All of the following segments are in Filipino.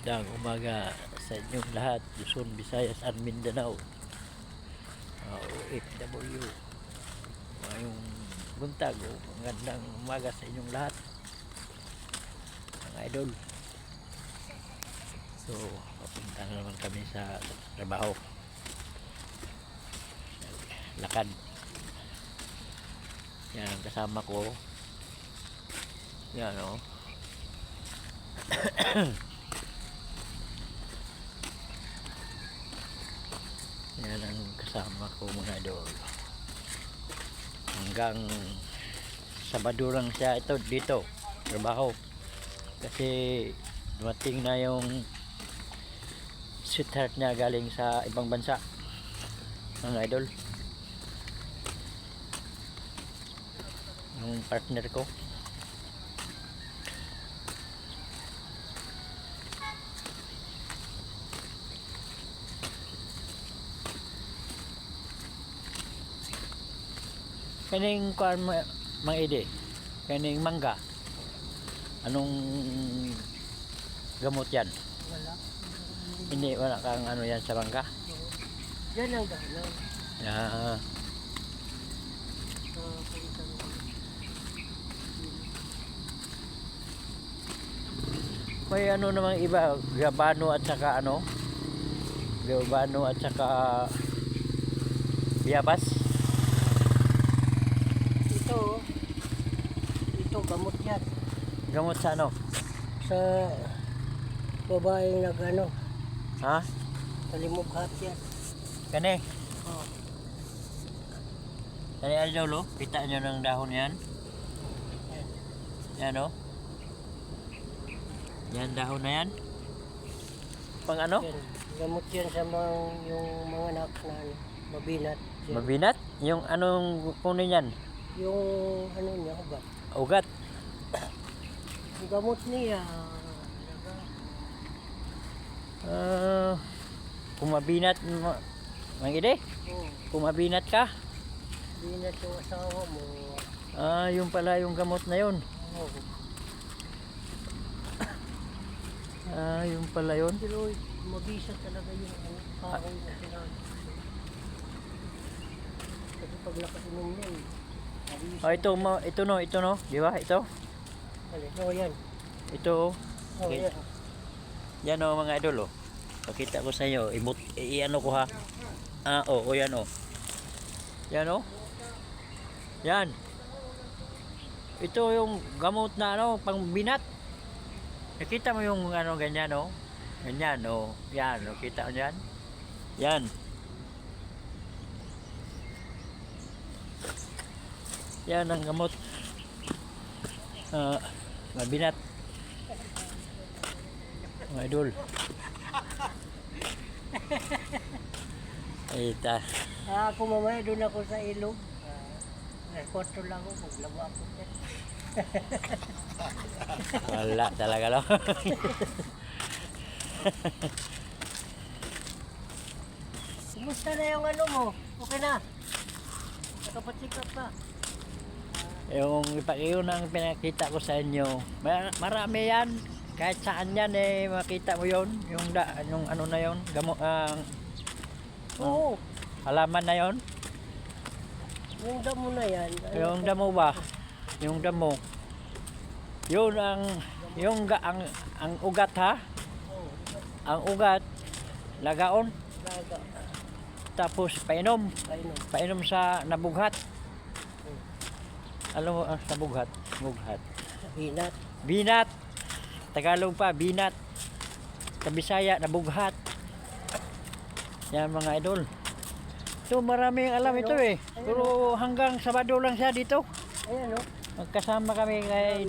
Magandang umaga sa inyong lahat, Luzon, Visayas at Mindanao. OFW. Ngayong buntag, magandang umaga sa inyong lahat, mga idol. So, papunta na naman kami sa trabaho. Lakad. Yan ang kasama ko. Yan o. Yan ang kasama ko, mga idol. Hanggang Sabado lang siya dito trabaho, kasi dumating na yung sweetheart niya galing sa ibang bansa, mga idol, yung partner ko. Kaning kuan mang ide, kaning mangga, anong gamot yan? Wala. Hindi, wala kang ano yan sa mangga? Yan ang gano'n. Ah, may ano namang iba, gabano at saka ano? Gabano at saka biyabas. Ito gamot yan. Gamot sa ano? Sa babaeng nag-ano, Ha? kalimughat yan. Kani? Oh. Kani ano lo? Kita nyo ng dahon yan? Yan. Yan o? Yan dahon na yan? Pang ano? Yan. Gamot yan sa yung mga anak na ano, mabinat. Yan. Mabinat? Yung anong kunin yan? Yung ano niya, ugat. Ugat? Yung gamot niya, Kung mabinat, mang ide? Kung mabinat ka? binat yung asawa mo. Yung pala yung gamot na yun. Oh. Yung pala yun. Pero mabisa talaga yung kahoy na sinabi. Kasi pag nakainom niya, mabisa. Ito no, di ba? Ito. Oh, yan. Ito. Oh, Okay. yan. Yan o, mga idol o. Pakita ko sa inyo. I-ano ko ha. Yan o. Yan o. Yan. Ito yung gamot na ano, pang binat. Nakita mo yung ano, ganyan o. Ganyan o. Yan o. Kita mo yan? Yan. Yan ang gamot. Mabinat. Mga idol. Ay, Ako mamaya doon ako sa ilog. Nagkotro lang ako, maglaba ako dyan. wala talaga lo. Kumusta na yung ano mo? Okay na? Nakapatsikap ka? Yung yun ang pinakita ko sa inyo. Marami yan. Kahit saan yan makita mo yon. Yung ano na yon, gamot, Oo. halaman na yon. Yung damo na yan. Yung damo ba? Yung damo. Yun ang ugat ha. Ang ugat lagaon, Laga. tapos painom. Kainom. Painom sa nabughat. Alam mo sa bughat? Bughat. Binat. Binat. Tagalog pa, binat. Sa Bisaya, nabughat. Yan mga idol. So marami ang alam ito eh. Pero hanggang Sabado lang siya dito. Ayan o. Magkasama kami kay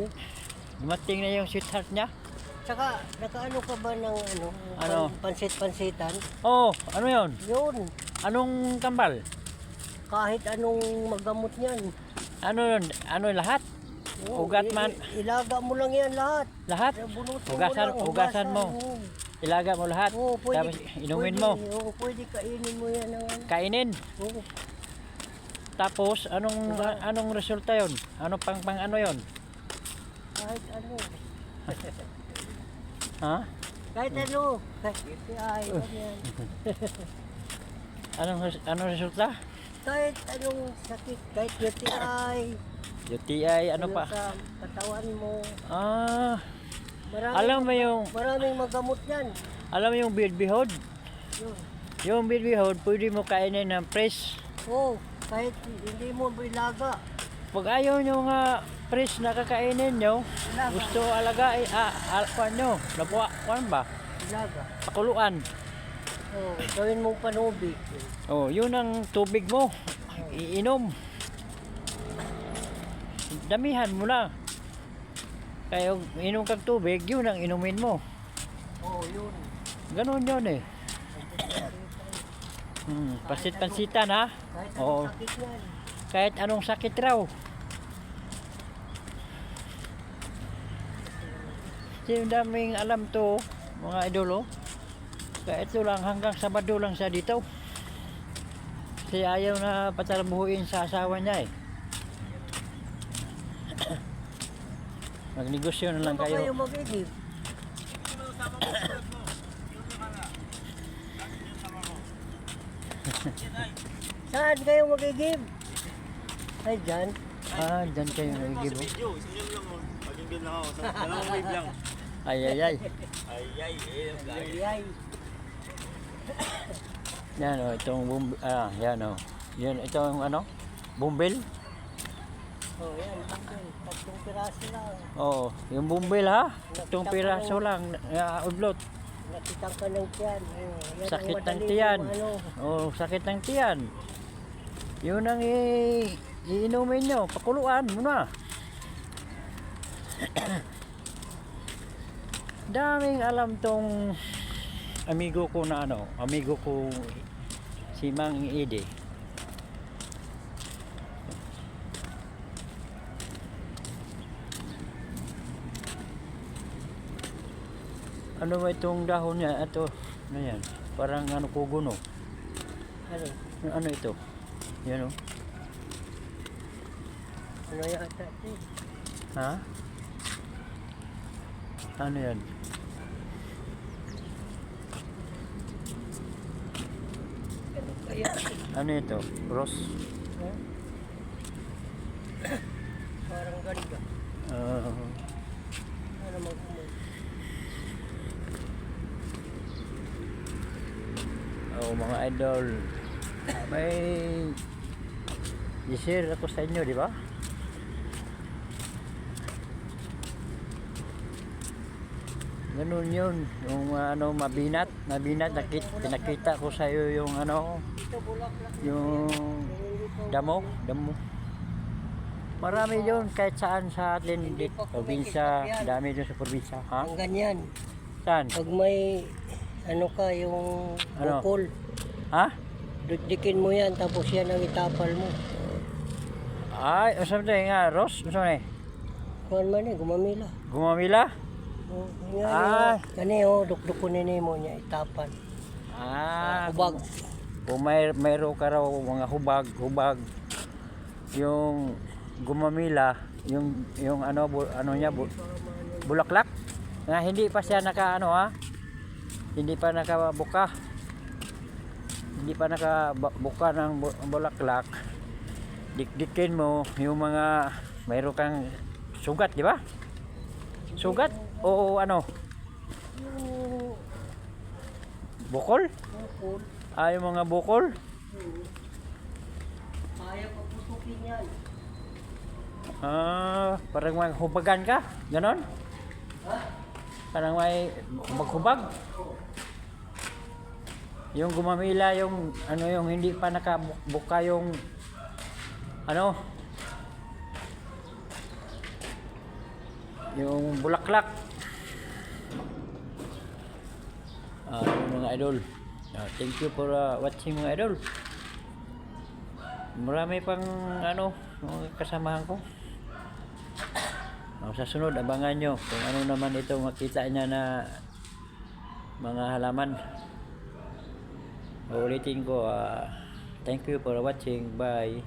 dumating na yung sweetheart niya. Tsaka, nakaano ka ba ng ano? Ano? Pansit-pansitan? Oh, ano yon? Yun. Anong kambal? Kahit anong magamot niyan. Ano yun? Ano lahat? Oo, Ugat man. Ilaga mo lang yan lahat. Lahat? Bunutin Hugasan mo. Oo. Ilaga mo lahat. Oo, pwede, Tapos inumin mo. Oo, pwede kainin mo yan. Kainin. Oo. Tapos anong resulta yon? Ano pang ano yon? Kahit ano. Ha? Kahit ano. Kahit UTI. Ganyan. Anong resulta? Kahit anong sakit. Kahit UTI. UTI, ano pa? Sa katawan mo. Ah, alam mo yung Maraming magamot yan. bilbihod? Yun. Yung bilbihod, pwede mo kainin ng fresh. Oo. Kahit hindi mo ilaga. Pag ayaw nyo nga fresh na kakainin nyo, Ilaga. gusto alagain, kuan nyo, kuan ba? Ilaga. Pakuluan. Oo. Gawin mong panubig. Oh, yun ang tubig mo. Iinom. Damihan mo na. Kaya inom kang tubig, yun ang inumin mo. Oo, yun. Ganon yun eh. Pansit-pansitan ha? Kahit Oo. anong sakit yan. Kahit anong sakit raw. Kasi daming alam to, mga idolo. Kaya ito lang, hanggang Sabado lang siya dito. Kasi ayaw na patalabuhin sa asawa niya eh. Magnegosyo na lang Ano ba kayo kayo. mag-igib? Saan kayo mag-igib? Ay, dyan. Ah, dyan kayo nagigibo. Video, isang yun lang oh. Pag-ingin lang ako. Dalawang wave lang. Ay, ay, ay. Ay, Ay, ay. Yan o, itong yan o. Yan, itong ano, bumbil. Oh, yan. Tatlong piraso lang. Oo, yung bumbil ha. Itong piraso lang, udlot. Nakitang ka ng tiyan. Oh, yan ang Sakit ng madaling tiyan. ano. Oh, sakit ng tiyan. Yun ang iinumin nyo, pakuluan mo na. Daming alam tong amigo ko na amigo ko si Mang Ede. Ano ba itong dahon niya? Ito, ano yan? Parang kuguno. Ano? Ano ito? Yan o. Ano yata ito? Ha? Ano yan? Ano kaya? Ano ito? Rose? Huh? Parang ganda. Ano mag-umay? Mga idol, may i-share ako sa inyo, di ba? Ganun yun, yung nakita ko sa iyo yung Ito, bulaklak. yung damo. Marami yun kahit saan sa atin, probinsya, dami dun sa probinsya, ha? Ang ganyan. Saan? Pag may ano ka, yung Ano? bukol, Ha? dikin mo yan, tapos yan ang itapal mo. Ay, usap na nga, Ros, usap na Kuhan man eh, gumamila. gumamila? Oh, Ah. Kani oh, dukdukunin mo niya, itapan. Hubag. Kung mayro ka raw mga hubag, yung gumamila, yung ano niya, bulaklak, na hindi pa siya hindi pa nakabuka. Hindi pa nakabuka ng bulaklak. Dikdikin mo yung mga mayro kang sugat, di ba? Sugat o ano? Yung Bukol? bukol, Yung mga bukol? kaya paputukin yan. Parang may hubagan ka? Ganon? Parang may hubag-hubag? Yung gumamila, yung yung hindi pa nakabuka yung yung bulaklak. Yung mga idol. Thank you for watching mga idol. Marami pang mga kasamahan ko. Sa sunod, abangan nyo kung ano naman ito makita niya na mga halaman. Ulitin ko, thank you for watching. Bye.